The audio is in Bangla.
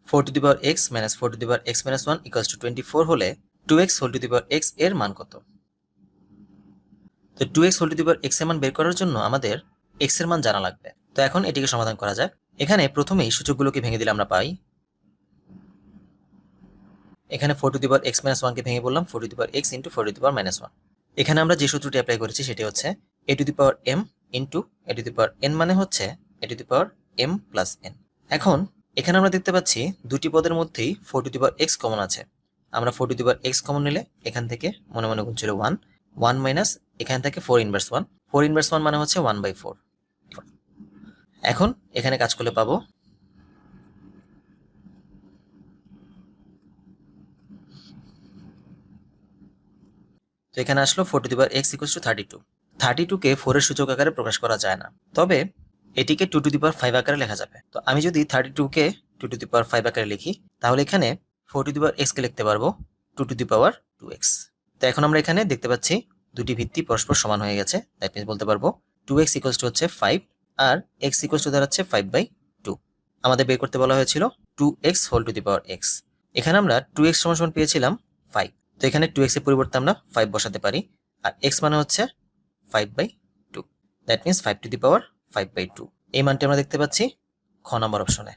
4 to the power x minus 4 to the power x minus 1 equals to 24 হলে 2x whole to the power x এর মান কত? তো 2x whole to the power x এর মান বের করার জন্য আমাদের x এর মান জানা লাগবে। তো এখন এটিকে সমাধান করা যাক। এখানে প্রথমেই সূচকগুলোকে ভেঙে দিলে আমরা পাই, এখানে 4 to the power x minus 1 কে ভেঙে বললাম 4 to the power x into 4 to the power minus 1। এখানে আমরা যে সূত্রটি অ্যাপ্লাই করেছি সেটি হচ্ছে a two the power m into a two the power n মানে হচ্ছে a two the power m plus n। এখন এখানে আমরা দেখতে পাচ্ছি দুটি পদের মধ্যেই 4 to the power x common আছে। আমরা 4 to the power x common নিলে এখান থেকে মনে মনে গুণছিল 1 1 মাইনাস এখান থেকে 4 ইনভার্স 1 4 ইনভার্স 1 মানে হচ্ছে 1/4। এখন এখানে কাজ করলে পাবো তো এখানে আসলো 4 to the power x equals to 32। 32 কে 4 এর সূচক আকারে প্রকাশ করা যায় না, তবে এটিকে 2 টু দি পাওয়ার 5 আকারে লেখা যাবে। তো আমি যদি 32 কে 2 টু দি পাওয়ার 5 আকারে লিখি তাহলে এখানে 4 টু দি পাওয়ার x কে লিখতে পারবো 2 টু দি পাওয়ার 2x। তো এখন আমরা এখানে দেখতে পাচ্ছি দুটি ভিত্তি পরস্পর সমান হয়ে গেছে। দ্যাট মিন্স বলতে পারবো 2x ইকুয়ালস টু হচ্ছে 5 আর x ইকুয়ালস টু দাঁড়াচ্ছে 5/2। আমাদের বের করতে বলা হয়েছিল 2x whole to the power x। এখানে আমরা 2x সমান পেয়েছিলাম 5। তো এখানে 2x এর পরিবর্তে আমরা 5 বসাতে পারি, আর x মানে হচ্ছে 5/2। দ্যাট মিন্স 5 টু দি পাওয়ার 5/2। এই মানটি আমরা দেখতে পাচ্ছি খ নম্বর অপশনে।